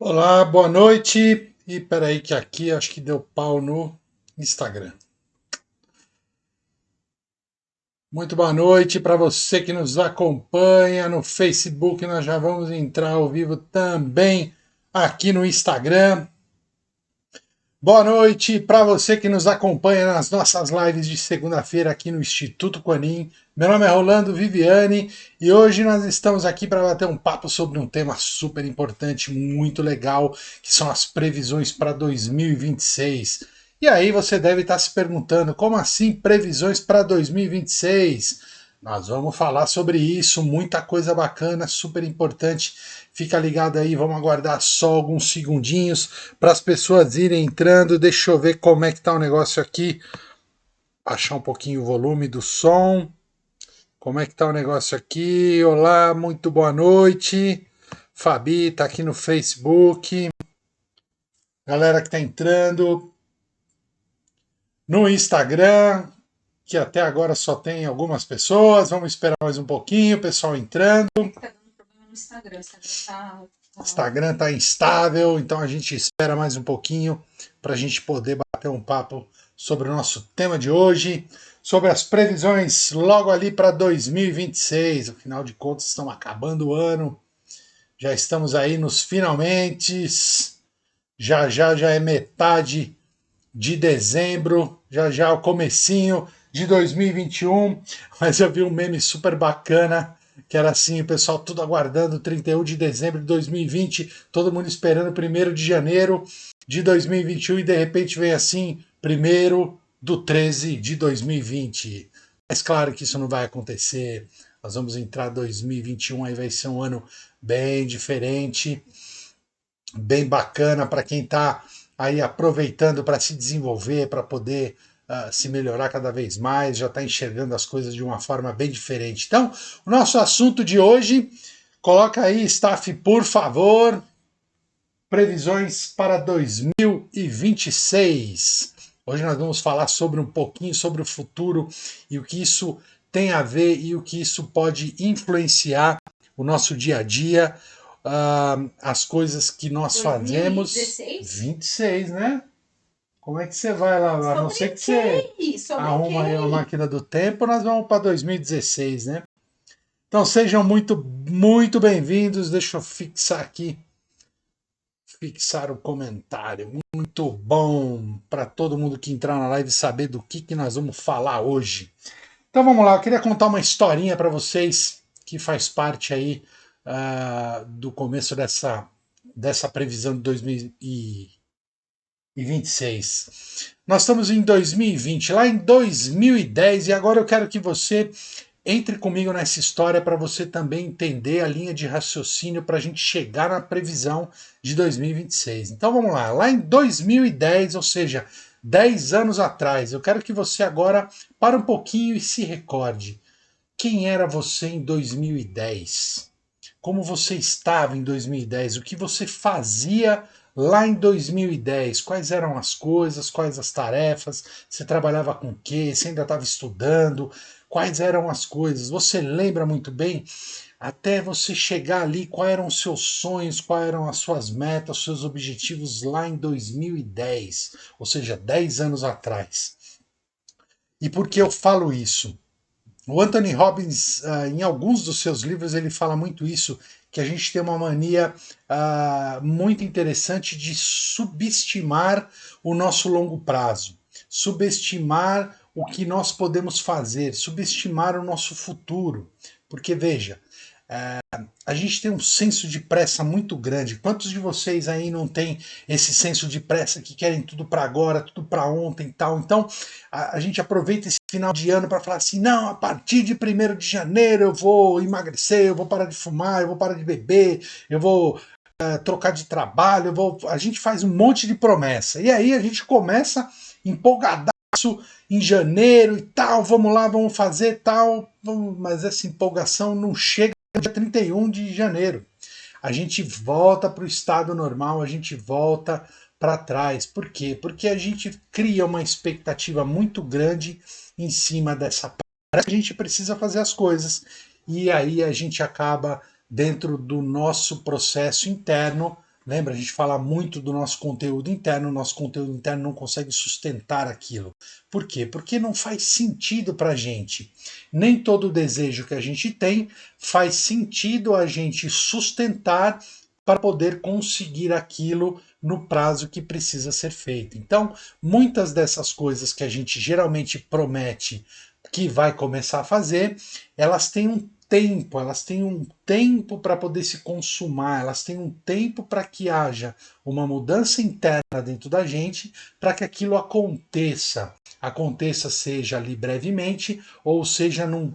Olá, boa noite. E peraí que aqui acho que deu pau no Instagram. Muito boa noite para você que nos acompanha no Facebook. Nós já vamos entrar ao vivo também aqui no Instagram. Boa noite para você que nos acompanha nas nossas lives de segunda-feira aqui no Instituto Quanin. Meu nome é Rolando Viviani e hoje nós estamos aqui para bater um papo sobre um tema super importante, muito legal, que são as previsões para 2026. E aí você deve estar se perguntando, como assim previsões para 2026? Nós vamos falar sobre isso, muita coisa bacana, super importante. Fica ligado aí, vamos aguardar só alguns segundinhos para as pessoas irem entrando. Deixa eu ver como é que tá o negócio aqui. Baixar um pouquinho o volume do som. Como é que tá o negócio aqui? Olá, muito boa noite. Fabi tá aqui no Facebook. Galera que tá entrando no Instagram, que até agora só tem algumas pessoas. Vamos esperar mais um pouquinho, o pessoal entrando. Tá dando problema no Instagram, o Instagram tá instável, então a gente espera mais um pouquinho para a gente poder bater um papo sobre o nosso tema de hoje, sobre as previsões logo ali para 2026. Afinal de contas, estamos acabando o ano, já estamos aí nos finalmente, já é metade de dezembro, já é o comecinho de 2021, mas eu vi um meme super bacana, que era assim, o pessoal tudo aguardando 31 de dezembro de 2020, todo mundo esperando 1º de janeiro de 2021 e de repente vem assim, 1º do 13 de 2020. Mas claro que isso não vai acontecer, nós vamos entrar 2021, aí vai ser um ano bem diferente, bem bacana para quem está aí aproveitando para se desenvolver, para poder se melhorar cada vez mais, já está enxergando as coisas de uma forma bem diferente. Então, o nosso assunto de hoje, coloca aí, staff, por favor, previsões para 2026. Hoje nós vamos falar sobre um pouquinho sobre o futuro e o que isso tem a ver e o que isso pode influenciar o nosso dia a dia, as coisas que nós fazemos. 26, né? Como é que você vai lá? A não ser que você arruma aí a máquina do tempo, nós vamos para 2016, né? Então sejam muito bem-vindos. Deixa eu fixar aqui, fixar o comentário. Muito bom para todo mundo que entrar na live saber do que nós vamos falar hoje. Então vamos lá, eu queria contar uma historinha para vocês que faz parte aí do começo dessa previsão de 2026. Nós estamos em 2020, lá em 2010, e agora eu quero que você entre comigo nessa história para você também entender a linha de raciocínio para a gente chegar na previsão de 2026. Então vamos lá, lá em 2010, ou seja, 10 anos atrás, eu quero que você agora pare um pouquinho e se recorde. Quem era você em 2010? Como você estava em 2010? O que você fazia lá em 2010? Quais eram as coisas? Quais as tarefas? Você trabalhava com o quê? Você ainda estava estudando? Quais eram as coisas? Você lembra muito bem? Até você chegar ali, quais eram os seus sonhos, quais eram as suas metas, os seus objetivos lá em 2010, ou seja, 10 anos atrás. E por que eu falo isso? O Anthony Robbins, em alguns dos seus livros, ele fala muito isso, que a gente tem uma mania muito interessante de subestimar o nosso longo prazo, subestimar o que nós podemos fazer, subestimar o nosso futuro. Porque, veja, a gente tem um senso de pressa muito grande. Quantos de vocês aí não tem esse senso de pressa que querem tudo para agora, tudo para ontem e tal? Então, a gente aproveita esse final de ano para falar assim: não, a partir de 1º de janeiro eu vou emagrecer, eu vou parar de fumar, eu vou parar de beber, eu vou trocar de trabalho, a gente faz um monte de promessa. E aí a gente começa empolgadaço em janeiro e tal, vamos lá, vamos fazer tal, mas essa empolgação não chega no dia 31 de janeiro. A gente volta para o estado normal, a gente volta para trás. Por quê? Porque a gente cria uma expectativa muito grande em cima dessa parte. A gente precisa fazer as coisas. E aí a gente acaba, dentro do nosso processo interno, Lembra, a gente fala muito do nosso conteúdo interno não consegue sustentar aquilo. Por quê? Porque não faz sentido para a gente. Nem todo desejo que a gente tem faz sentido a gente sustentar para poder conseguir aquilo no prazo que precisa ser feito. Então, muitas dessas coisas que a gente geralmente promete que vai começar a fazer, elas têm um tempo para poder se consumar, elas têm um tempo para que haja uma mudança interna dentro da gente, para que aquilo aconteça. Aconteça seja ali brevemente, ou seja num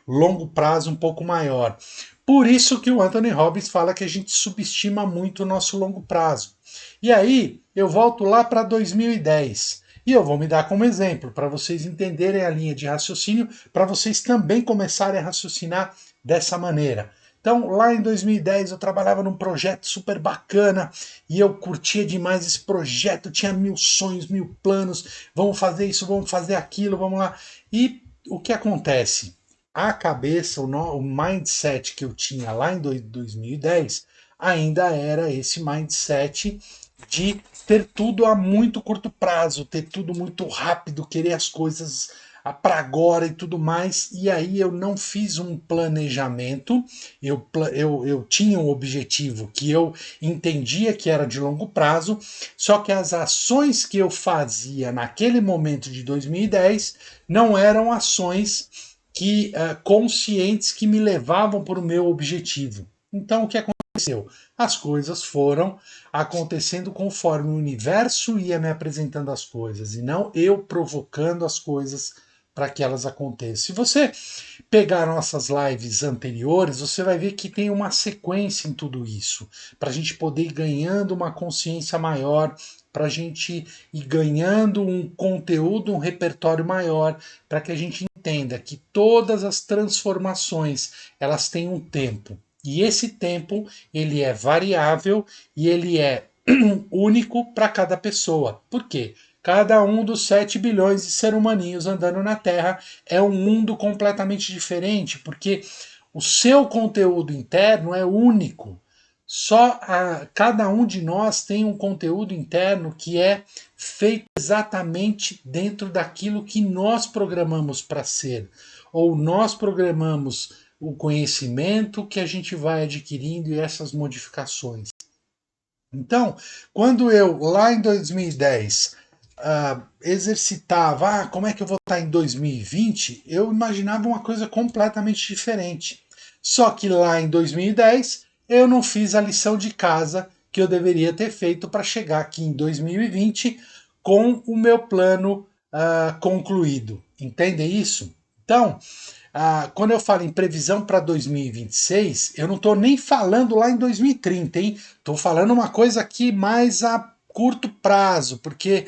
longo prazo um pouco maior. Por isso que o Anthony Robbins fala que a gente subestima muito o nosso longo prazo. E aí, eu volto lá para 2010. E eu vou me dar como exemplo, para vocês entenderem a linha de raciocínio, para vocês também começarem a raciocinar dessa maneira. Então, lá em 2010, eu trabalhava num projeto super bacana e eu curtia demais esse projeto, tinha mil sonhos, mil planos, vamos fazer isso, vamos fazer aquilo, vamos lá. E o que acontece? A cabeça, o mindset que eu tinha lá em 2010 ainda era esse mindset de ter tudo a muito curto prazo, ter tudo muito rápido, querer as coisas para agora e tudo mais. E aí eu não fiz um planejamento, eu tinha um objetivo que eu entendia que era de longo prazo, só que as ações que eu fazia naquele momento de 2010 não eram ações que conscientes que me levavam para o meu objetivo. Então o que aconteceu? As coisas foram acontecendo conforme o universo ia me apresentando as coisas e não eu provocando as coisas para que elas aconteçam. Se você pegar nossas lives anteriores, você vai ver que tem uma sequência em tudo isso, para a gente poder ir ganhando uma consciência maior, para a gente ir ganhando um conteúdo, um repertório maior, para que a gente entenda que todas as transformações elas têm um tempo. E esse tempo ele é variável e ele é único para cada pessoa. Por quê? Cada um dos 7 bilhões de seres humaninhos andando na Terra é um mundo completamente diferente, porque o seu conteúdo interno é único. Cada um de nós tem um conteúdo interno que é feito exatamente dentro daquilo que nós programamos para ser, ou nós programamos o conhecimento que a gente vai adquirindo e essas modificações. Então, quando eu lá em 2010 exercitava, como é que eu vou estar em 2020, eu imaginava uma coisa completamente diferente. Só que lá em 2010 eu não fiz a lição de casa que eu deveria ter feito para chegar aqui em 2020 com o meu plano concluído. Entendem isso? Então, quando eu falo em previsão para 2026, eu não estou nem falando lá em 2030, hein? Estou falando uma coisa aqui mais a curto prazo, porque,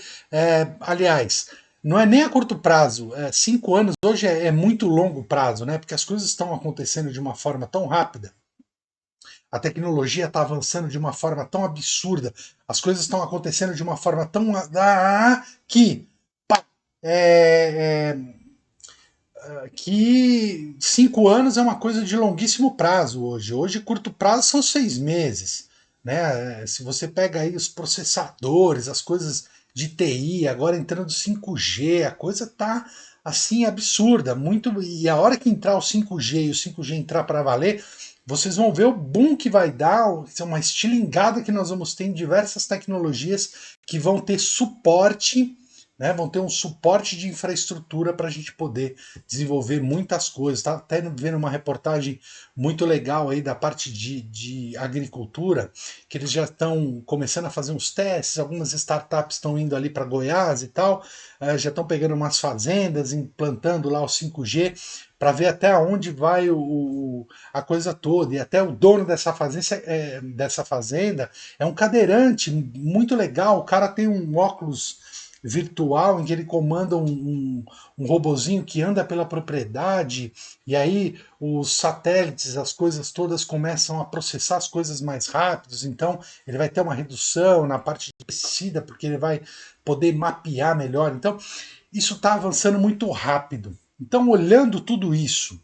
aliás, não é nem a curto prazo, 5 anos hoje é muito longo prazo, né? Porque as coisas estão acontecendo de uma forma tão rápida, a tecnologia está avançando de uma forma tão absurda, as coisas estão acontecendo de uma forma tão que é, que 5 anos é uma coisa de longuíssimo prazo hoje. Hoje, curto prazo são 6 meses. Né? Se você pega aí os processadores, as coisas de TI, agora entrando 5G, a coisa tá assim absurda. Muito, e a hora que entrar o 5G e o 5G entrar para valer, vocês vão ver o boom que vai dar, uma estilingada que nós vamos ter em diversas tecnologias que vão ter suporte, né, vão ter um suporte de infraestrutura para a gente poder desenvolver muitas coisas. Estava até vendo uma reportagem muito legal aí da parte de agricultura, que eles já estão começando a fazer uns testes, algumas startups estão indo ali para Goiás e tal, já estão pegando umas fazendas, implantando lá o 5G, para ver até onde vai a coisa toda. E até o dono dessa fazenda é um cadeirante muito legal, o cara tem um óculos virtual em que ele comanda um robozinho que anda pela propriedade, e aí os satélites, as coisas todas começam a processar as coisas mais rápidos, então ele vai ter uma redução na parte de pesticida, porque ele vai poder mapear melhor. Então, isso está avançando muito rápido. Então, olhando tudo isso,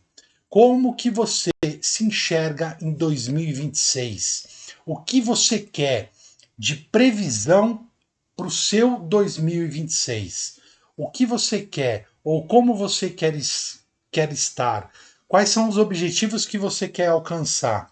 como que você se enxerga em 2026? O que você quer de previsão para o seu 2026? O que você quer ou como você quer estar? Quais são os objetivos que você quer alcançar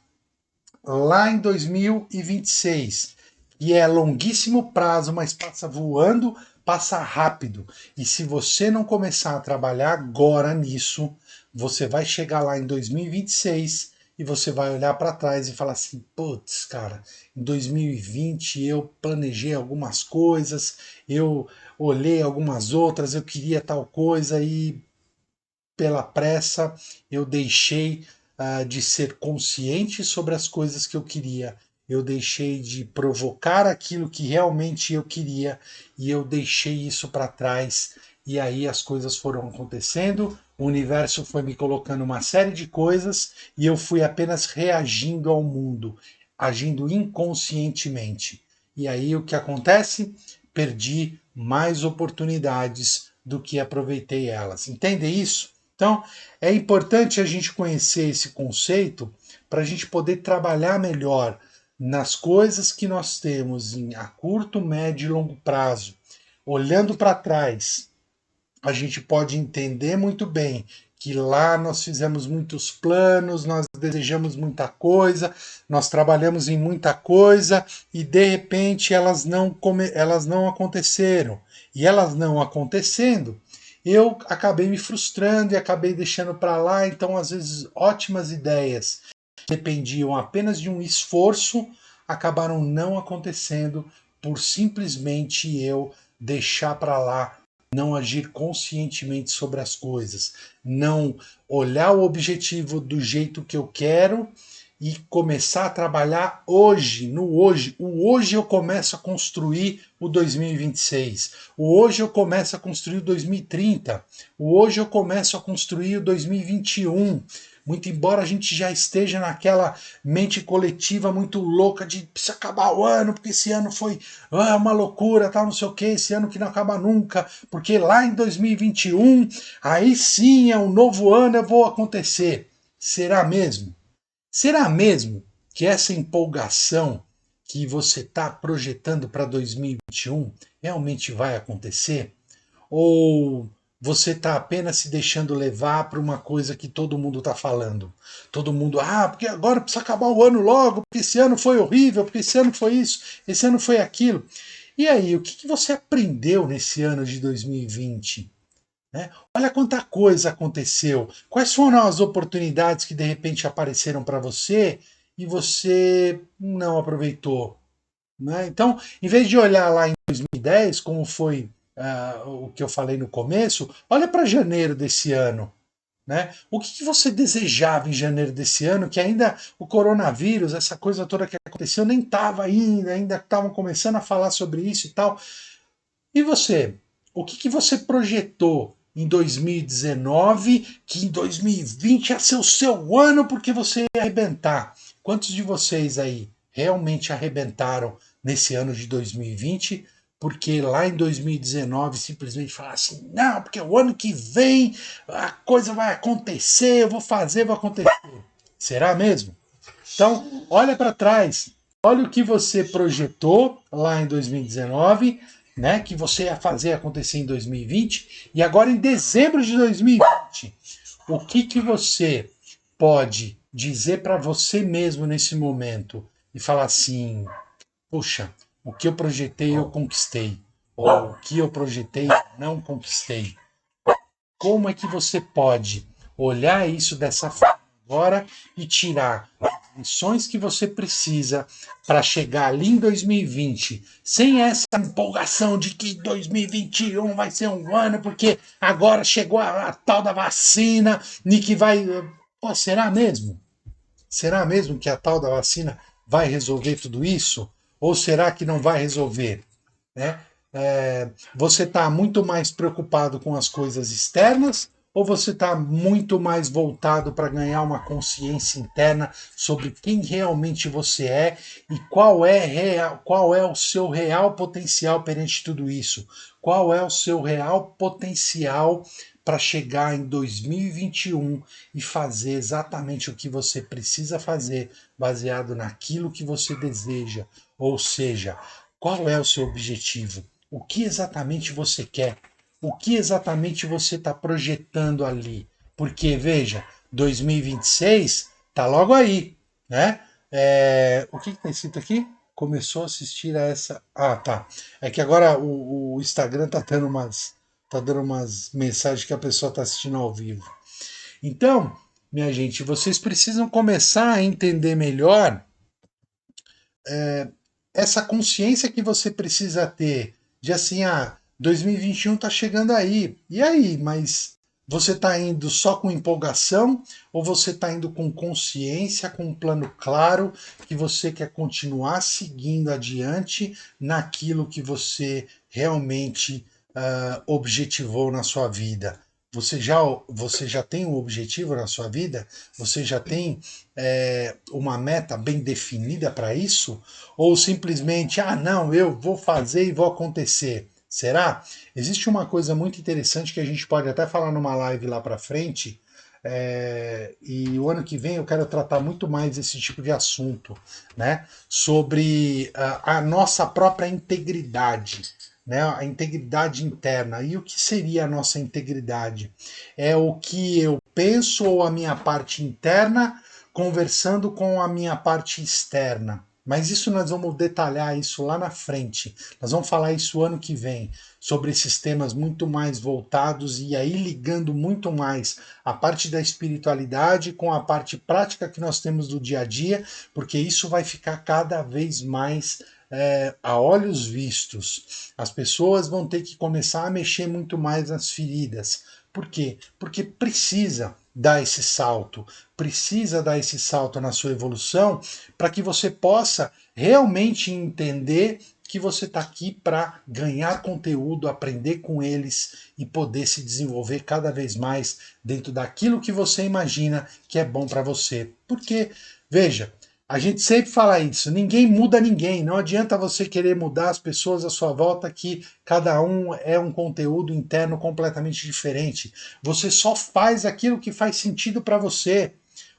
lá em 2026? E é longuíssimo prazo, mas passa voando, passa rápido. E se você não começar a trabalhar agora nisso, você vai chegar lá em 2026 e você vai olhar para trás e falar assim: putz, cara, em 2020 eu planejei algumas coisas, eu olhei algumas outras, eu queria tal coisa e pela pressa eu deixei de ser consciente sobre as coisas que eu queria. Eu deixei de provocar aquilo que realmente eu queria e eu deixei isso para trás. E aí as coisas foram acontecendo, o universo foi me colocando uma série de coisas e eu fui apenas reagindo ao mundo, agindo inconscientemente. E aí o que acontece? Perdi mais oportunidades do que aproveitei elas. Entende isso? Então, é importante a gente conhecer esse conceito para a gente poder trabalhar melhor nas coisas que nós temos a curto, médio e longo prazo. Olhando para trás, a gente pode entender muito bem que lá nós fizemos muitos planos, nós desejamos muita coisa, nós trabalhamos em muita coisa e de repente elas não aconteceram. E elas não acontecendo, eu acabei me frustrando e acabei deixando para lá. Então, às vezes, ótimas ideias que dependiam apenas de um esforço acabaram não acontecendo por simplesmente eu deixar para lá, não agir conscientemente sobre as coisas, não olhar o objetivo do jeito que eu quero e começar a trabalhar hoje, no hoje. O hoje eu começo a construir o 2026. O hoje eu começo a construir o 2030. O hoje eu começo a construir o 2021. Muito embora a gente já esteja naquela mente coletiva muito louca de precisa acabar o ano, porque esse ano foi uma loucura, tal, não sei o que, esse ano que não acaba nunca, porque lá em 2021, aí sim é um novo ano, eu vou acontecer. Será mesmo? Será mesmo que essa empolgação que você está projetando para 2021 realmente vai acontecer? Ou você está apenas se deixando levar para uma coisa que todo mundo está falando? Todo mundo, porque agora precisa acabar o ano logo, porque esse ano foi horrível, porque esse ano foi isso, esse ano foi aquilo. E aí, o que você aprendeu nesse ano de 2020? Né? Olha quanta coisa aconteceu. Quais foram as oportunidades que de repente apareceram para você e você não aproveitou? Né? Então, em vez de olhar lá em 2010, como foi o que eu falei no começo, olha para janeiro desse ano. Né? O que você desejava em janeiro desse ano, que ainda o coronavírus, essa coisa toda que aconteceu, nem estava ainda estavam começando a falar sobre isso e tal. E você? O que você projetou em 2019 que em 2020 ia ser o seu ano porque você ia arrebentar? Quantos de vocês aí realmente arrebentaram nesse ano de 2020? Porque lá em 2019 simplesmente falaram assim: não, porque o ano que vem a coisa vai acontecer, eu vou fazer, vai acontecer. Será mesmo? Então, olha para trás, olha o que você projetou lá em 2019, né, que você ia fazer acontecer em 2020, e agora em dezembro de 2020, o que você pode dizer para você mesmo nesse momento e falar assim: puxa, o que eu projetei eu conquistei, ou o que eu projetei eu não conquistei. Como é que você pode olhar isso dessa forma agora e tirar lições que você precisa para chegar ali em 2020, sem essa empolgação de que 2021 vai ser um ano, porque agora chegou a tal da vacina e que vai. Pô, será mesmo? Será mesmo que a tal da vacina vai resolver tudo isso? Ou será que não vai resolver? Né? Você está muito mais preocupado com as coisas externas ou você está muito mais voltado para ganhar uma consciência interna sobre quem realmente você é e qual é o seu real potencial perante tudo isso? Qual é o seu real potencial para chegar em 2021 e fazer exatamente o que você precisa fazer, baseado naquilo que você deseja. Ou seja, qual é o seu objetivo? O que exatamente você quer? O que exatamente você está projetando ali? Porque, veja, 2026 está logo aí, né? O que está escrito aqui? Começou a assistir a essa. Ah, tá. É que agora o Instagram tá dando umas mensagens que a pessoa está assistindo ao vivo. Então, minha gente, vocês precisam começar a entender melhor essa consciência que você precisa ter de assim, 2021 está chegando aí. E aí, mas você está indo só com empolgação ou você está indo com consciência, com um plano claro que você quer continuar seguindo adiante naquilo que você realmente objetivou na sua vida? Você já tem um objetivo na sua vida? Você já tem uma meta bem definida para isso? Ou simplesmente, não, eu vou fazer e vou acontecer? Será? Existe uma coisa muito interessante que a gente pode até falar numa live lá para frente, e o ano que vem eu quero tratar muito mais esse tipo de assunto, né? Sobre a nossa própria integridade, né? A integridade interna. E o que seria a nossa integridade? É o que eu penso ou a minha parte interna conversando com a minha parte externa. Mas isso nós vamos detalhar isso lá na frente. Nós vamos falar isso ano que vem, sobre esses temas muito mais voltados e aí ligando muito mais a parte da espiritualidade com a parte prática que nós temos do dia a dia, porque isso vai ficar cada vez mais a olhos vistos. As pessoas vão ter que começar a mexer muito mais nas feridas. Por quê? Porque precisa dar esse salto na sua evolução para que você possa realmente entender que você está aqui para ganhar conteúdo, aprender com eles e poder se desenvolver cada vez mais dentro daquilo que você imagina que é bom para você. Porque, veja, a gente sempre fala isso, ninguém muda ninguém, não adianta você querer mudar as pessoas à sua volta que cada um é um conteúdo interno completamente diferente. Você só faz aquilo que faz sentido para você.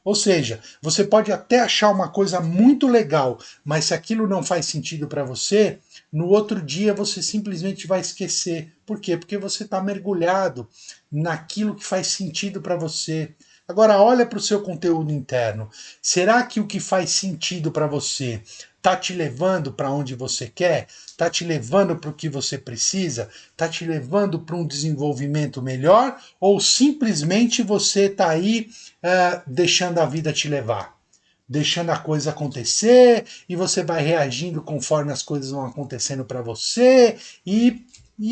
Ou seja, você pode até achar uma coisa muito legal, mas se aquilo não faz sentido para você, no outro dia você simplesmente vai esquecer. Por quê? Porque você está mergulhado naquilo que faz sentido para você. Agora, olha para o seu conteúdo interno. Será que o que faz sentido para você está te levando para onde você quer? Está te levando para o que você precisa? Está te levando para um desenvolvimento melhor? Ou simplesmente você está aí deixando a vida te levar? Deixando a coisa acontecer e você vai reagindo conforme as coisas vão acontecendo para você e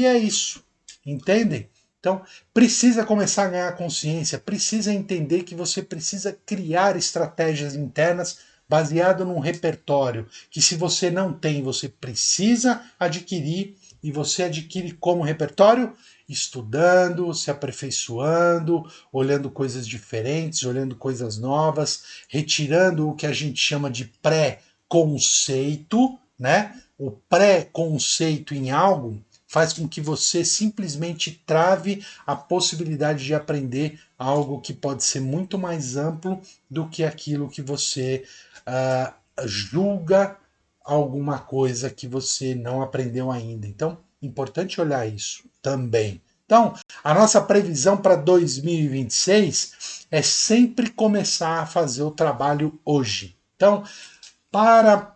é isso. Entendem? Então, precisa começar a ganhar consciência, precisa entender que você precisa criar estratégias internas baseado num repertório que se você não tem, você precisa adquirir e você adquire como repertório estudando, se aperfeiçoando, olhando coisas diferentes, olhando coisas novas, retirando o que a gente chama de pré-conceito, né? O pré-conceito em algo faz com que você simplesmente trave a possibilidade de aprender algo que pode ser muito mais amplo do que aquilo que você julga alguma coisa que você não aprendeu ainda. Então, importante olhar isso também. Então, a nossa previsão para 2026 é sempre começar a fazer o trabalho hoje. Então, para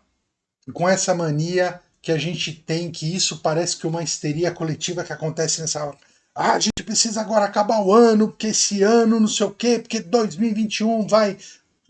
com essa mania que a gente tem, que isso parece que uma histeria coletiva que acontece nessa hora. A gente precisa agora acabar o ano, porque esse ano não sei o quê, porque 2021 vai.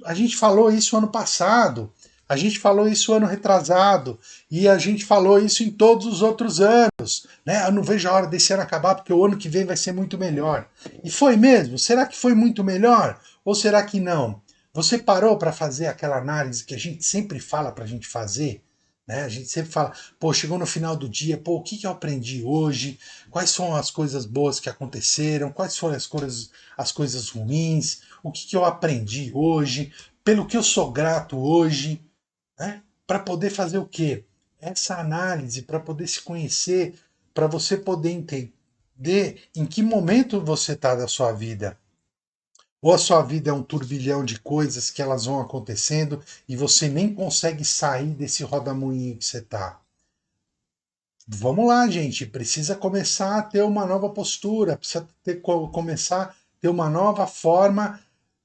A gente falou isso ano passado, a gente falou isso ano retrasado, e a gente falou isso em todos os outros anos. Né? Eu não vejo a hora desse ano acabar, porque o ano que vem vai ser muito melhor. E foi mesmo? Será que foi muito melhor? Ou será que não? Você parou para fazer aquela análise que a gente sempre fala para a gente fazer? Né? A gente sempre fala, pô, chegou no final do dia, pô, o que, que eu aprendi hoje? Quais são as coisas boas que aconteceram? Quais foram as coisas ruins? O que, que eu aprendi hoje? Pelo que eu sou grato hoje? Né? Para poder fazer o quê? Essa análise, para poder se conhecer, para você poder de em que momento você está da sua vida. Ou a sua vida é um turbilhão de coisas que elas vão acontecendo e você nem consegue sair desse rodamuinho que você está. Vamos lá, gente. Precisa começar a ter uma nova postura, precisa começar a ter uma nova forma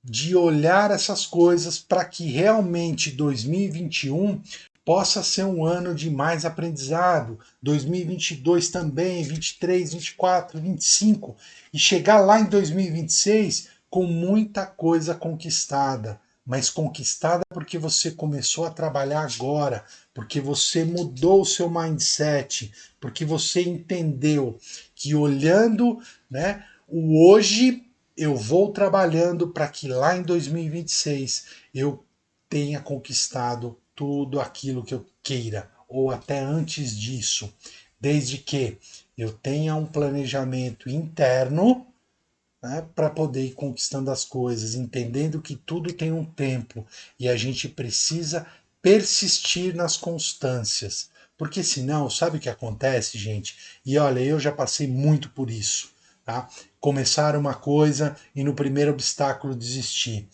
de olhar essas coisas para que realmente 2021 possa ser um ano de mais aprendizado, 2022 também, 23, 24, 25 e chegar lá em 2026 com muita coisa conquistada, mas conquistada porque você começou a trabalhar agora, porque você mudou o seu mindset, porque você entendeu que olhando, né, o hoje eu vou trabalhando para que lá em 2026 eu tenha conquistado tudo aquilo que eu queira, ou até antes disso, desde que eu tenha um planejamento interno, né, para poder ir conquistando as coisas, entendendo que tudo tem um tempo e a gente precisa persistir nas constâncias. Porque senão, sabe o que acontece, gente? E olha, eu já passei muito por isso, tá? Começar uma coisa e no primeiro obstáculo desistir.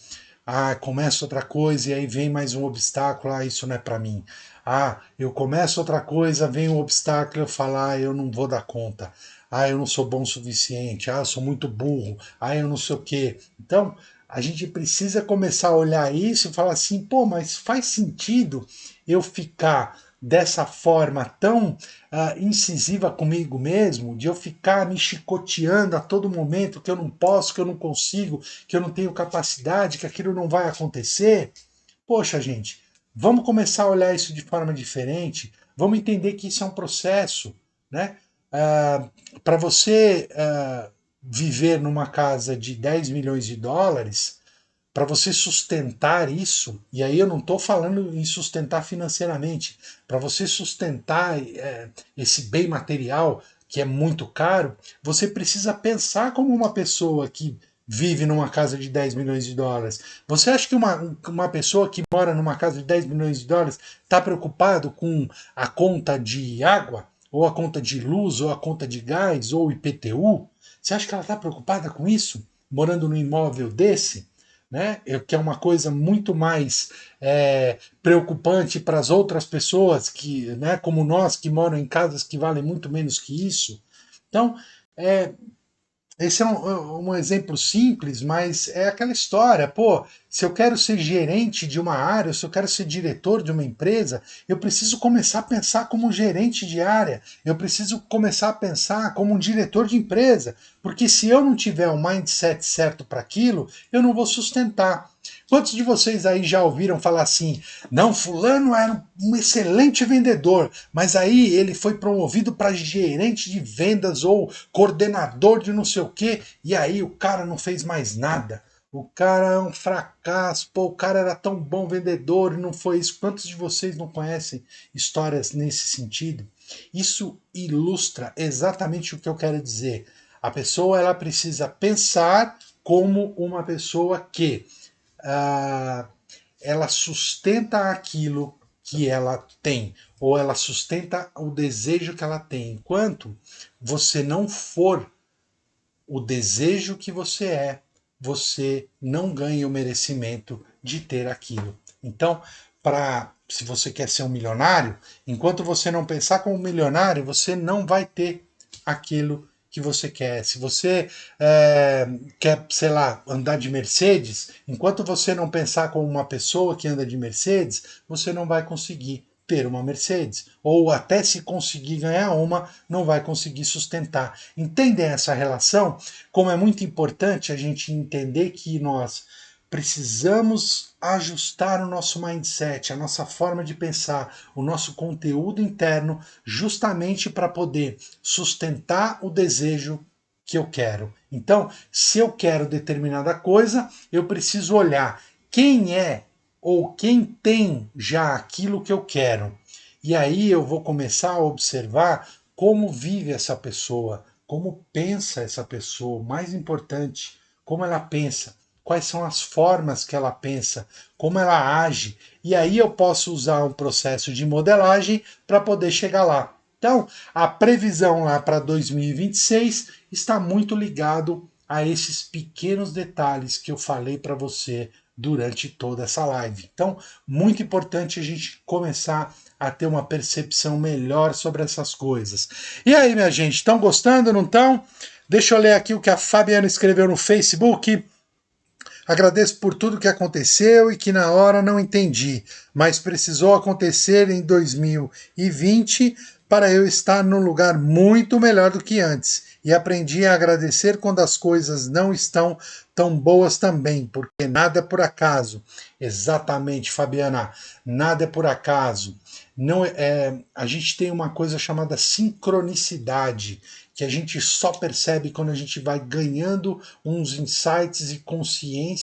Ah, começo outra coisa e aí vem mais um obstáculo, ah, isso não é para mim. Ah, eu começo outra coisa, vem um obstáculo, eu falo, ah, eu não vou dar conta. Ah, eu não sou bom o suficiente. Ah, eu sou muito burro. Ah, eu não sei o quê. Então, a gente precisa começar a olhar isso e falar assim, pô, mas faz sentido eu ficar dessa forma tão incisiva comigo mesmo, de eu ficar me chicoteando a todo momento que eu não posso, que eu não consigo, que eu não tenho capacidade, que aquilo não vai acontecer. Poxa, gente, vamos começar a olhar isso de forma diferente, vamos entender que isso é um processo, né? Para você viver numa casa de 10 milhões de dólares, para você sustentar isso, e aí eu não estou falando em sustentar financeiramente, para você sustentar esse bem material que é muito caro, você precisa pensar como uma pessoa que vive numa casa de 10 milhões de dólares. Você acha que uma pessoa que mora numa casa de 10 milhões de dólares está preocupado com a conta de água, ou a conta de luz, ou a conta de gás, ou IPTU? Você acha que ela está preocupada com isso, morando num imóvel desse? Né? Que é uma coisa muito mais preocupante para as outras pessoas que, né, como nós, que moram em casas que valem muito menos que isso. Então, é, esse é um exemplo simples, mas é aquela história. Pô, se eu quero ser gerente de uma área, se eu quero ser diretor de uma empresa, eu preciso começar a pensar como um gerente de área. Eu preciso começar a pensar como um diretor de empresa. Porque se eu não tiver o mindset certo para aquilo, eu não vou sustentar. Quantos de vocês aí já ouviram falar assim, não, fulano era um excelente vendedor, mas aí ele foi promovido para gerente de vendas ou coordenador de não sei o quê, e aí o cara não fez mais nada. O cara é um fracasso, pô, o cara era tão bom vendedor e não foi isso. Quantos de vocês não conhecem histórias nesse sentido? Isso ilustra exatamente o que eu quero dizer. A pessoa ela precisa pensar como uma pessoa que ah, ela sustenta aquilo que ela tem, ou ela sustenta o desejo que ela tem. Enquanto você não for o desejo que você é, você não ganha o merecimento de ter aquilo. Então, se você quer ser um milionário, enquanto você não pensar como um milionário, você não vai ter aquilo que você quer. Se você quer, sei lá, andar de Mercedes, enquanto você não pensar como uma pessoa que anda de Mercedes, você não vai conseguir ter uma Mercedes. Ou até se conseguir ganhar uma, não vai conseguir sustentar. Entendem essa relação? Como é muito importante a gente entender que nós precisamos ajustar o nosso mindset, a nossa forma de pensar, o nosso conteúdo interno, justamente para poder sustentar o desejo que eu quero. Então, se eu quero determinada coisa, eu preciso olhar quem é ou quem tem já aquilo que eu quero. E aí eu vou começar a observar como vive essa pessoa, como pensa essa pessoa, o mais importante, como ela pensa, quais são as formas que ela pensa, como ela age. E aí eu posso usar um processo de modelagem para poder chegar lá. Então, a previsão lá para 2026 está muito ligado a esses pequenos detalhes que eu falei para você durante toda essa live. Então, muito importante a gente começar a ter uma percepção melhor sobre essas coisas. E aí, minha gente, estão gostando, não estão? Deixa eu ler aqui o que a Fabiana escreveu no Facebook. Agradeço por tudo que aconteceu e que na hora não entendi, mas precisou acontecer em 2020 para eu estar num lugar muito melhor do que antes. E aprendi a agradecer quando as coisas não estão tão boas também, porque nada é por acaso. Exatamente, Fabiana, nada é por acaso. Não a gente tem uma coisa chamada sincronicidade, que a gente só percebe quando a gente vai ganhando uns insights e consciência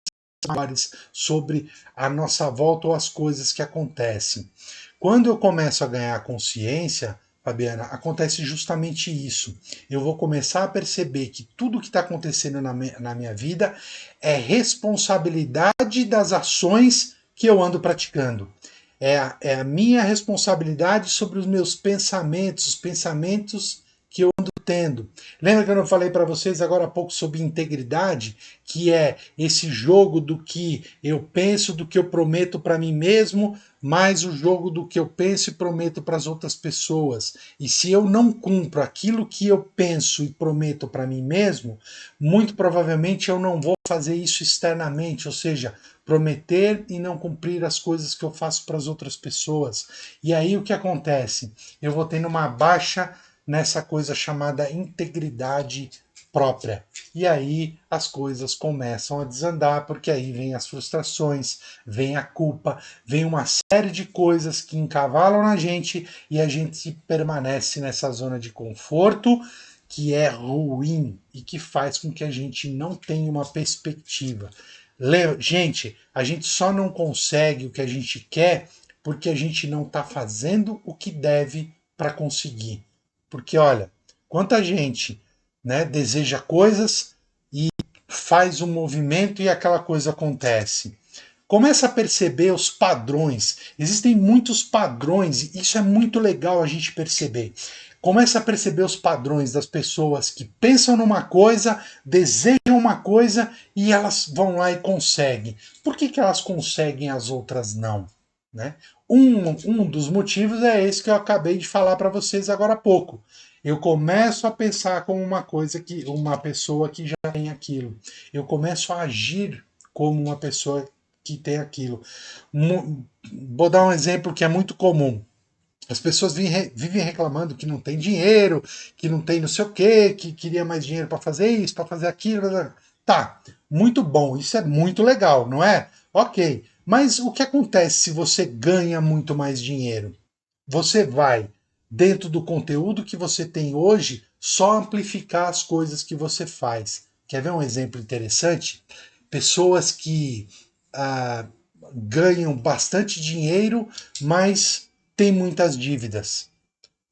maiores sobre a nossa volta ou as coisas que acontecem. Quando eu começo a ganhar consciência, Fabiana, acontece justamente isso. Eu vou começar a perceber que tudo que está acontecendo na minha vida é responsabilidade das ações que eu ando praticando. É a minha responsabilidade sobre os meus pensamentos, os pensamentos que eu ando tendo. Lembra que eu não falei para vocês agora há pouco sobre integridade, que é esse jogo do que eu penso, do que eu prometo para mim mesmo, mais o jogo do que eu penso e prometo para as outras pessoas. E se eu não cumpro aquilo que eu penso e prometo para mim mesmo, muito provavelmente eu não vou fazer isso externamente, ou seja, prometer e não cumprir as coisas que eu faço para as outras pessoas. E aí o que acontece? Eu vou tendo uma baixa nessa coisa chamada integridade própria. E aí as coisas começam a desandar, porque aí vem as frustrações, vem a culpa, vem uma série de coisas que encavalam na gente e a gente permanece nessa zona de conforto que é ruim e que faz com que a gente não tenha uma perspectiva. Gente, a gente só não consegue o que a gente quer porque a gente não está fazendo o que deve para conseguir. Porque, olha, quanta gente, né, deseja coisas e faz um movimento e aquela coisa acontece. Começa a perceber os padrões. Existem muitos padrões e isso é muito legal a gente perceber. Começa a perceber os padrões das pessoas que pensam numa coisa, desejam uma coisa e elas vão lá e conseguem. Por que elas conseguem e as outras não? Né? Um dos motivos é esse que eu acabei de falar para vocês agora há pouco. Eu começo a pensar como uma pessoa que já tem aquilo. Eu começo a agir como uma pessoa que tem aquilo. Vou dar um exemplo que é muito comum. As pessoas vivem reclamando que não tem dinheiro, que não tem não sei o quê, que queria mais dinheiro para fazer isso, para fazer aquilo. Tá, muito bom, isso é muito legal, não é? Ok, mas o que acontece se você ganha muito mais dinheiro? Você vai, dentro do conteúdo que você tem hoje, só amplificar as coisas que você faz. Quer ver um exemplo interessante? Pessoas que ah, ganham bastante dinheiro, mas têm muitas dívidas.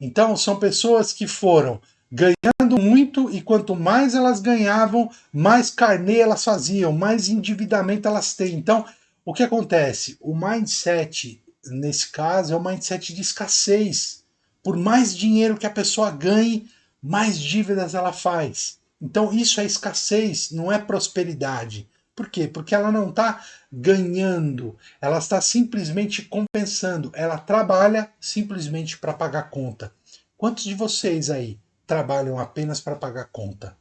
Então, são pessoas que foram ganhando muito e quanto mais elas ganhavam, mais carnê elas faziam, mais endividamento elas têm. Então, o que acontece? O mindset, nesse caso, é o mindset de escassez. Por mais dinheiro que a pessoa ganhe, mais dívidas ela faz. Então, isso é escassez, não é prosperidade. Por quê? Porque ela não está ganhando, ela está simplesmente compensando. Ela trabalha simplesmente para pagar conta. Quantos de vocês aí trabalham apenas para pagar conta?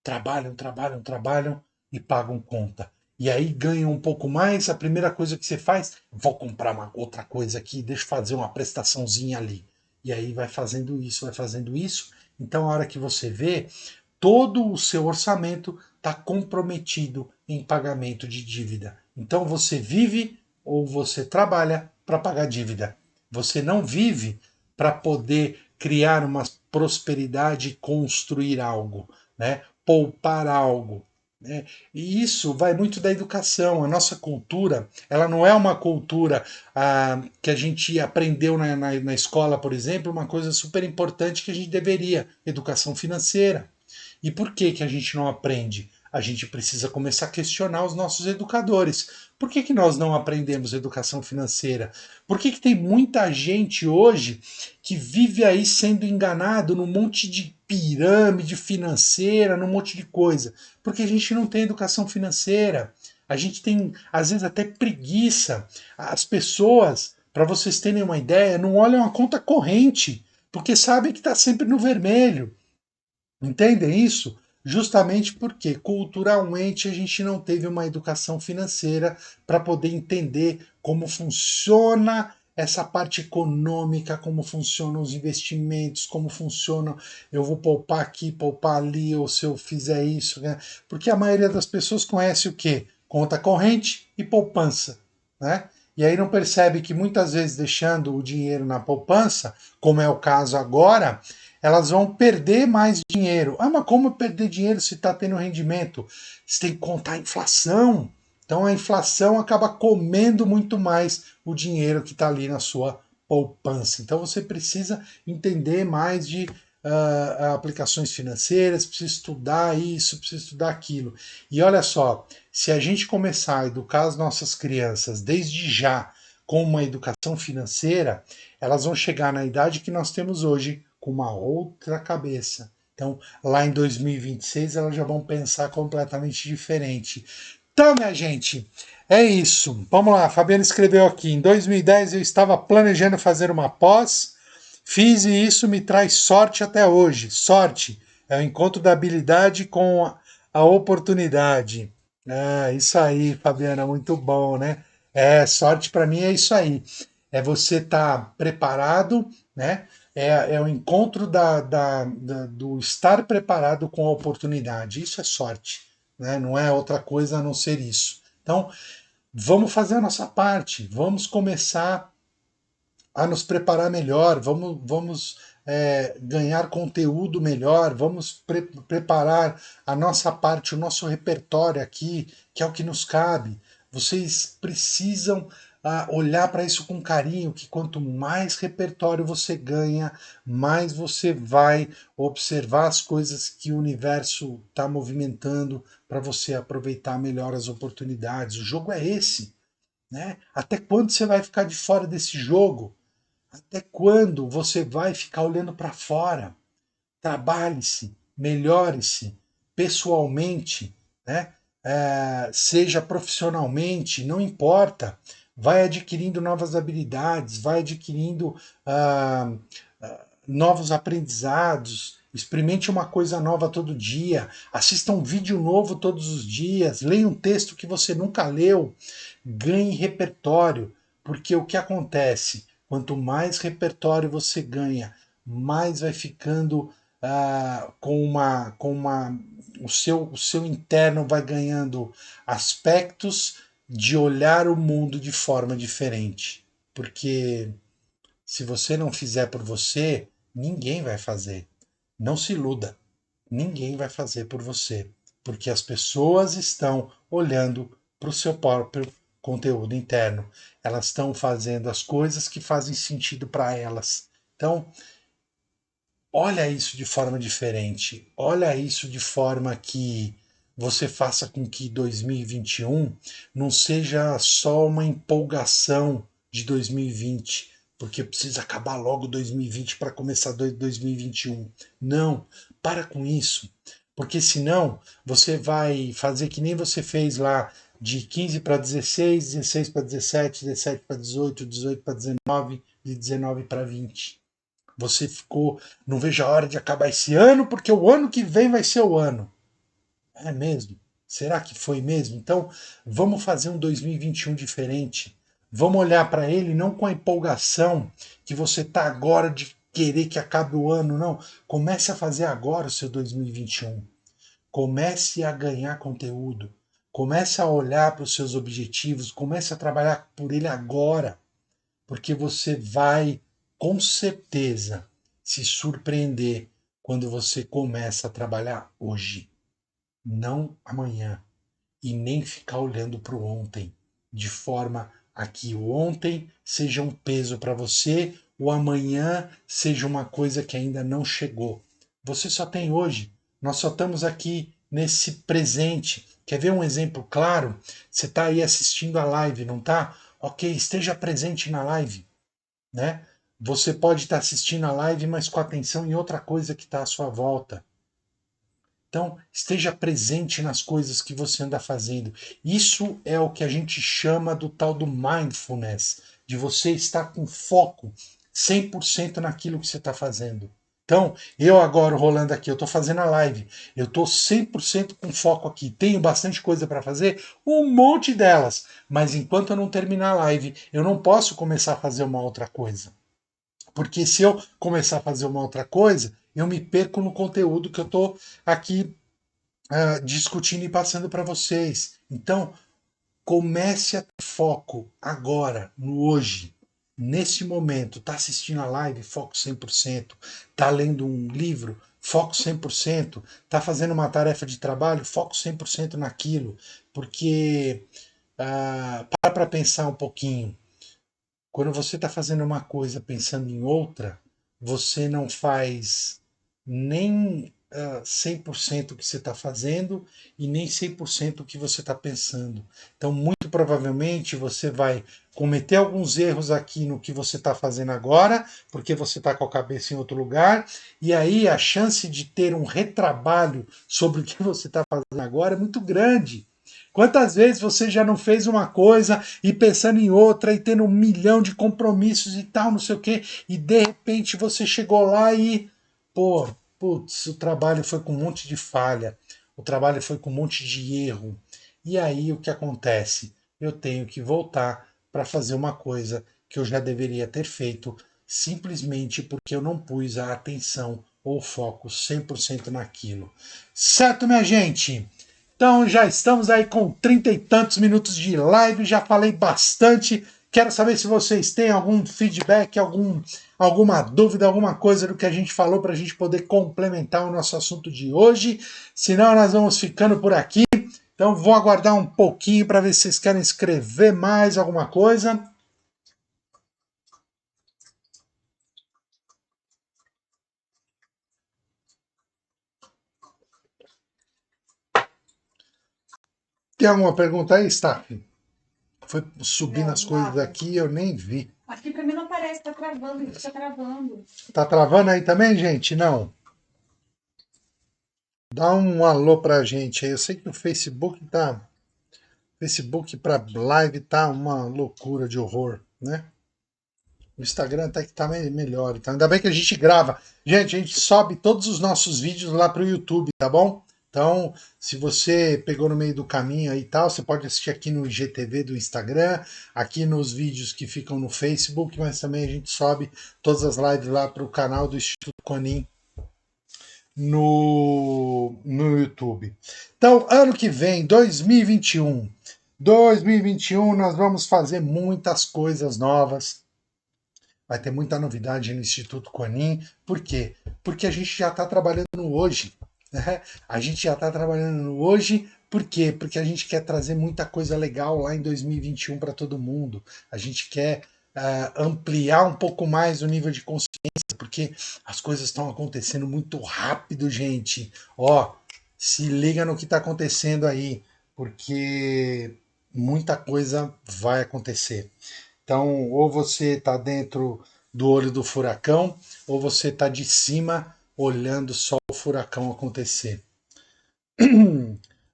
Trabalham, trabalham, trabalham e pagam conta. E aí ganham um pouco mais, a primeira coisa que você faz, vou comprar uma outra coisa aqui, deixa eu fazer uma prestaçãozinha ali. E aí vai fazendo isso, vai fazendo isso. Então a hora que você vê, todo o seu orçamento está comprometido em pagamento de dívida. Então você vive ou você trabalha para pagar dívida. Você não vive para poder criar uma prosperidade e construir algo, né? Poupar algo. Né? E isso vai muito da educação. A nossa cultura, ela não é uma cultura que a gente aprendeu na escola, por exemplo, uma coisa super importante que a gente deveria, educação financeira. E por que a gente não aprende? a gente precisa começar a questionar os nossos educadores. Por que nós não aprendemos educação financeira? Por que tem muita gente hoje que vive aí sendo enganado num monte de pirâmide financeira, num monte de coisa? Porque a gente não tem educação financeira. A gente tem, às vezes, até preguiça. As pessoas, para vocês terem uma ideia, não olham a conta corrente, porque sabem que está sempre no vermelho. Entendem isso? Justamente porque culturalmente a gente não teve uma educação financeira para poder entender como funciona essa parte econômica, como funcionam os investimentos, como funcionam, eu vou poupar aqui, poupar ali, ou se eu fizer isso, né? Porque a maioria das pessoas conhece o quê? Conta corrente e poupança, né? E aí não percebe que muitas vezes deixando o dinheiro na poupança, como é o caso agora, elas vão perder mais dinheiro. Ah, mas como perder dinheiro se está tendo rendimento? Você tem que contar a inflação. Então a inflação acaba comendo muito mais o dinheiro que está ali na sua poupança. Então você precisa entender mais de aplicações financeiras, precisa estudar isso, precisa estudar aquilo. E olha só, se a gente começar a educar as nossas crianças desde já com uma educação financeira, elas vão chegar na idade que nós temos hoje com uma outra cabeça. Então, lá em 2026, elas já vão pensar completamente diferente. Então, minha gente, é isso. Vamos lá, a Fabiana escreveu aqui. Em 2010 eu estava planejando fazer uma pós, fiz e isso me traz sorte até hoje. Sorte é o encontro da habilidade com a oportunidade. Ah, isso aí, Fabiana, muito bom, né? Sorte para mim é isso aí. É você estar preparado, né? É o encontro do estar preparado com a oportunidade. Isso é sorte, né? Não é outra coisa a não ser isso. Então, vamos fazer a nossa parte, vamos começar a nos preparar melhor, vamos ganhar conteúdo melhor, vamos preparar a nossa parte, o nosso repertório aqui, que é o que nos cabe. Vocês precisam olhar para isso com carinho, que quanto mais repertório você ganha, mais você vai observar as coisas que o universo está movimentando para você aproveitar melhor as oportunidades. O jogo é esse, né? Até quando você vai ficar de fora desse jogo? Até quando você vai ficar olhando para fora? Trabalhe-se, melhore-se pessoalmente, né? Seja profissionalmente, não importa. Vai adquirindo novas habilidades, vai adquirindo novos aprendizados. Experimente uma coisa nova todo dia, assista um vídeo novo todos os dias, leia um texto que você nunca leu, ganhe repertório, porque o que acontece? Quanto mais repertório você ganha, mais vai ficando o seu interno vai ganhando aspectos de olhar o mundo de forma diferente. Porque se você não fizer por você, ninguém vai fazer. Não se iluda. Ninguém vai fazer por você. Porque as pessoas estão olhando para o seu próprio conteúdo interno. Elas estão fazendo as coisas que fazem sentido para elas. Então, olha isso de forma diferente. Olha isso de forma que você faça com que 2021 não seja só uma empolgação de 2020, porque precisa acabar logo 2020 para começar 2021. Não, para com isso, porque senão você vai fazer que nem você fez lá de 15 para 16, 16 para 17, 17 para 18, 18 para 19, de 19 para 20. Você ficou, não vejo a hora de acabar esse ano, porque o ano que vem vai ser o ano. É mesmo? Será que foi mesmo? Então, vamos fazer um 2021 diferente. Vamos olhar para ele não com a empolgação que você está agora de querer que acabe o ano, não. Comece a fazer agora o seu 2021. Comece a ganhar conteúdo. Comece a olhar para os seus objetivos. Comece a trabalhar por ele agora. Porque você vai, com certeza, se surpreender quando você começa a trabalhar hoje, não amanhã, e nem ficar olhando para o ontem, de forma a que o ontem seja um peso para você, o amanhã seja uma coisa que ainda não chegou. Você só tem hoje. Nós só estamos aqui nesse presente. Quer ver um exemplo claro? Você está aí assistindo a live, não está? Ok, esteja presente na live, né? Você pode estar assistindo a live, mas com atenção em outra coisa que está à sua volta. Então, esteja presente nas coisas que você anda fazendo. Isso é o que a gente chama do tal do mindfulness, de você estar com foco 100% naquilo que você está fazendo. Então, eu agora rolando aqui, eu estou fazendo a live, eu estou 100% com foco aqui, tenho bastante coisa para fazer, um monte delas, mas enquanto eu não terminar a live, eu não posso começar a fazer uma outra coisa. Porque se eu começar a fazer uma outra coisa, eu me perco no conteúdo que eu estou aqui discutindo e passando para vocês. Então, comece a ter foco agora, no hoje, nesse momento. Está assistindo a live, foco 100%. Está lendo um livro, foco 100%. Está fazendo uma tarefa de trabalho, foco 100% naquilo. Porque, para pensar um pouquinho. Quando você está fazendo uma coisa pensando em outra, você não faz nem 100% o que você está fazendo e nem 100% o que você está pensando. Então, muito provavelmente, você vai cometer alguns erros aqui no que você está fazendo agora, porque você está com a cabeça em outro lugar, e aí a chance de ter um retrabalho sobre o que você está fazendo agora é muito grande. Quantas vezes você já não fez uma coisa e pensando em outra e tendo um milhão de compromissos e tal, não sei o quê, e de repente você chegou lá e, pô, putz, o trabalho foi com um monte de falha, o trabalho foi com um monte de erro. E aí o que acontece? Eu tenho que voltar para fazer uma coisa que eu já deveria ter feito, simplesmente porque eu não pus a atenção ou foco 100% naquilo. Certo, minha gente? Então já estamos aí com 30 e tantos minutos de live, já falei bastante. Quero saber se vocês têm algum feedback, alguma dúvida, alguma coisa do que a gente falou para a gente poder complementar o nosso assunto de hoje. Senão nós vamos ficando por aqui. Então vou aguardar um pouquinho para ver se vocês querem escrever mais alguma coisa. Tem alguma pergunta aí, Staff? Foi subindo as coisas aqui e eu nem vi. Aqui pra mim não aparece, tá travando, tá travando. Tá travando aí também, gente? Não. Dá um alô pra gente aí. Eu sei que o Facebook para live tá uma loucura de horror, né? O Instagram até que tá melhor. Então, ainda bem que a gente grava. Gente, a gente sobe todos os nossos vídeos lá pro YouTube, tá bom? Então, se você pegou no meio do caminho aí e tal, você pode assistir aqui no IGTV do Instagram, aqui nos vídeos que ficam no Facebook, mas também a gente sobe todas as lives lá pro canal do Instituto Conin no YouTube. Então, ano que vem, 2021. 2021 nós vamos fazer muitas coisas novas. Vai ter muita novidade no Instituto Conin. Por quê? Porque a gente já está trabalhando no hoje. Né? A gente já está trabalhando no hoje. Por quê? Porque a gente quer trazer muita coisa legal lá em 2021 para todo mundo. A gente quer ampliar um pouco mais o nível de consciência, porque as coisas estão acontecendo muito rápido, gente. Ó, se liga no que está acontecendo aí, porque muita coisa vai acontecer. Então, ou você está dentro do olho do furacão, ou você está de cima olhando só o furacão acontecer.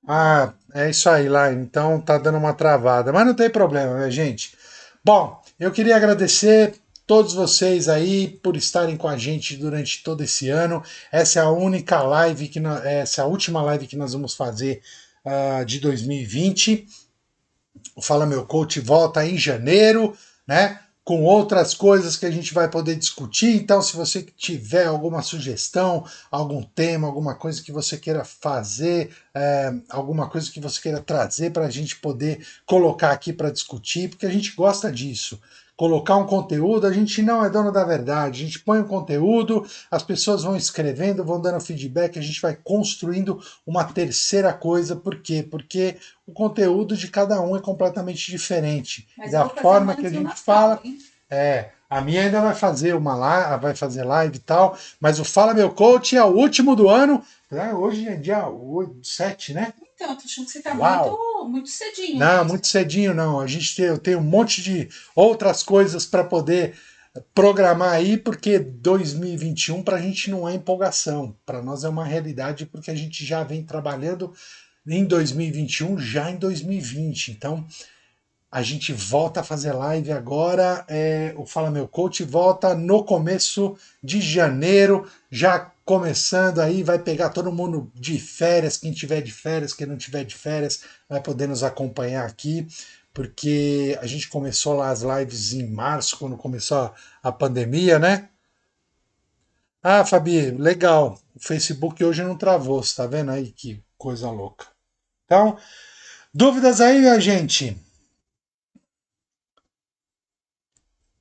Ah, é isso aí, lá. Então tá dando uma travada, mas não tem problema, minha gente. Bom, eu queria agradecer todos vocês aí por estarem com a gente durante todo esse ano. Essa é a única live essa é a última live que nós vamos fazer de 2020. O Fala Meu Coach volta em janeiro, né? Com outras coisas que a gente vai poder discutir. Então, se você tiver alguma sugestão, algum tema, alguma coisa que você queira fazer, alguma coisa que você queira trazer para a gente poder colocar aqui para discutir, porque a gente gosta disso. Colocar um conteúdo, a gente não é dono da verdade. A gente põe um conteúdo, as pessoas vão escrevendo, vão dando feedback, a gente vai construindo uma terceira coisa. Por quê? Porque o conteúdo de cada um é completamente diferente. Mas Da forma que a gente fala, A minha ainda vai fazer vai fazer live e tal, mas o Fala Meu Coach é o último do ano. Hoje é dia 8, 7, né? Então, tô achando que você tá Uau! muito cedinho Não, nisso. muito cedinho não. Eu tenho um monte de outras coisas para poder programar aí, porque 2021 para a gente não é empolgação, para nós é uma realidade, porque a gente já vem trabalhando em 2021, já em 2020. Então, a gente volta a fazer live agora. O Fala Meu Coach volta no começo de janeiro, já começando aí, vai pegar todo mundo de férias, quem tiver de férias, quem não tiver de férias, vai poder nos acompanhar aqui, porque a gente começou lá as lives em março, quando começou a pandemia, né? Ah, Fabi, legal. O Facebook hoje não travou, você tá vendo aí que coisa louca. Então, dúvidas aí, minha gente?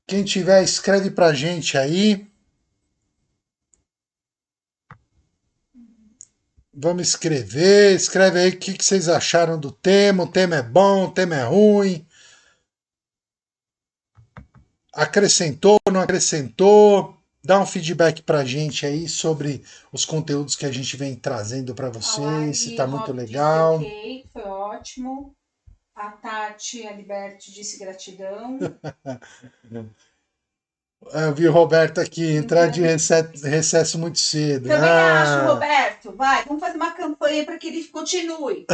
Quem tiver, escreve pra gente aí. Vamos escrever. Escreve aí o que vocês acharam do tema. O tema é bom, o tema é ruim. Acrescentou, não acrescentou? Dá um feedback pra gente aí sobre os conteúdos que a gente vem trazendo para A vocês, se Lari tá muito Rob disse legal. ok, foi ótimo. A Tati Aliberte disse gratidão. Eu vi o Roberto aqui entrar de Então, recesso muito cedo. também acho, Roberto. Vai, vamos fazer uma campanha para que ele continue.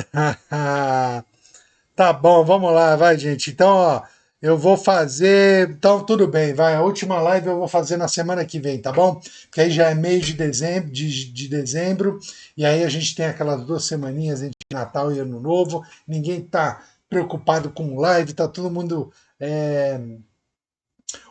Tá bom, vamos lá, vai, gente. Então, ó, eu vou fazer. Então, tudo bem, vai. A última live eu vou fazer na semana que vem, tá bom? Porque aí já é mês de dezembro, de dezembro, e aí a gente tem aquelas 2 semaninhas entre Natal e Ano Novo. Ninguém tá preocupado com live, tá todo mundo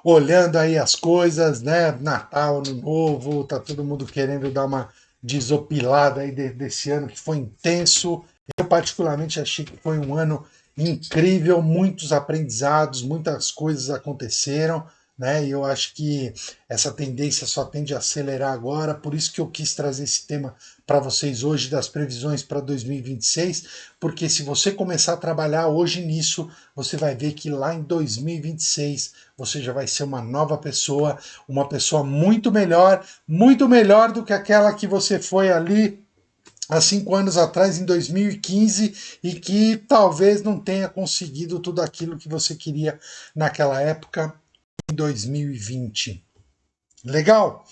olhando aí as coisas, né? Natal, Ano Novo, tá todo mundo querendo dar uma desopilada aí desse ano que foi intenso. Eu particularmente achei que foi um ano incrível, muitos aprendizados, muitas coisas aconteceram, né? E eu acho que essa tendência só tende a acelerar agora, por isso que eu quis trazer esse tema para vocês hoje das previsões para 2026, porque se você começar a trabalhar hoje nisso, você vai ver que lá em 2026 você já vai ser uma pessoa muito melhor do que aquela que você foi ali há 5 anos atrás, em 2015, e que talvez não tenha conseguido tudo aquilo que você queria naquela época, em 2020. Legal?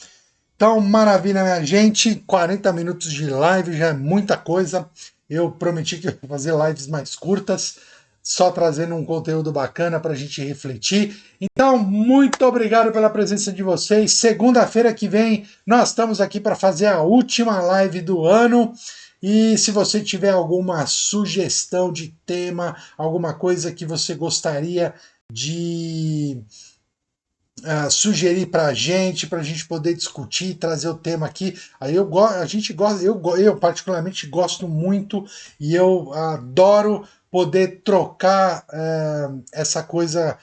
Então, maravilha, minha gente. 40 minutos de live já é muita coisa. Eu prometi que eu ia fazer lives mais curtas, só trazendo um conteúdo bacana para a gente refletir. Então, muito obrigado pela presença de vocês. Segunda-feira que vem, nós estamos aqui para fazer a última live do ano. E se você tiver alguma sugestão de tema, alguma coisa que você gostaria de sugerir para a gente poder discutir, trazer o tema aqui. Aí a gente gosta, eu particularmente gosto muito e eu adoro poder trocar essa coisa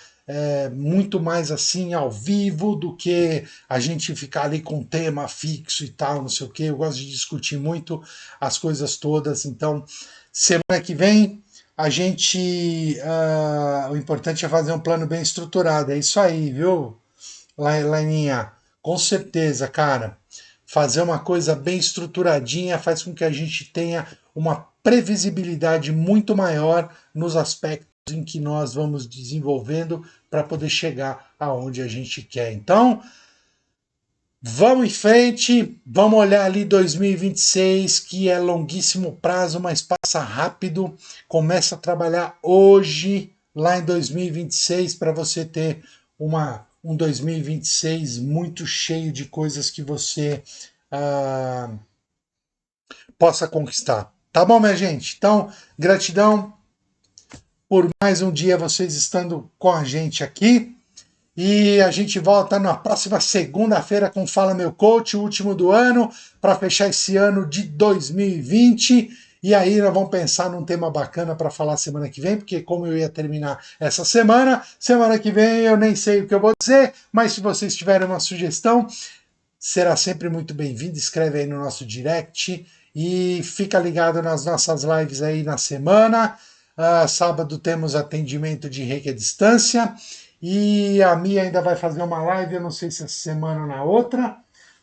muito mais assim ao vivo do que a gente ficar ali com tema fixo e tal, não sei o que. Eu gosto de discutir muito as coisas todas. Então, semana que vem a gente, o importante é fazer um plano bem estruturado. É isso aí, viu? Laininha, com certeza, cara. Fazer uma coisa bem estruturadinha faz com que a gente tenha uma previsibilidade muito maior nos aspectos em que nós vamos desenvolvendo para poder chegar aonde a gente quer. Então, vamos em frente, vamos olhar ali 2026, que é longuíssimo prazo, mas passa rápido. Começa a trabalhar hoje, lá em 2026, para você ter um 2026 muito cheio de coisas que você ah, possa conquistar. Tá bom, minha gente? Então, gratidão por mais um dia vocês estando com a gente aqui. E a gente volta na próxima segunda-feira com Fala Meu Coach, o último do ano, para fechar esse ano de 2020. E aí nós vamos pensar num tema bacana para falar semana que vem, porque como eu ia terminar essa semana, semana que vem eu nem sei o que eu vou dizer, mas se vocês tiverem uma sugestão, será sempre muito bem-vindo. Escreve aí no nosso direct e fica ligado nas nossas lives aí na semana. Sábado temos atendimento de reiki à distância. E a Mia ainda vai fazer uma live, eu não sei se essa semana ou na outra,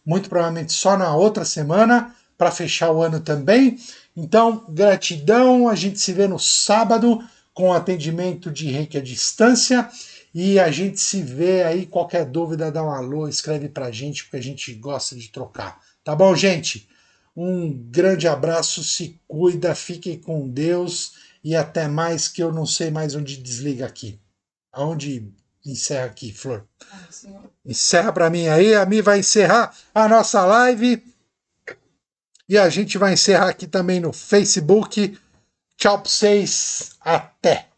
muito provavelmente só na outra semana, para fechar o ano também. Então, gratidão, a gente se vê no sábado com atendimento de reiki à distância. E a gente se vê aí, qualquer dúvida, dá um alô, escreve pra gente, porque a gente gosta de trocar. Tá bom, gente? Um grande abraço, se cuida, fiquem com Deus e até mais, que eu não sei mais onde desliga aqui. Aonde encerra aqui, Flor? Ah, senhor. Encerra para mim aí, a mim vai encerrar a nossa live e a gente vai encerrar aqui também no Facebook. Tchau pra vocês, até!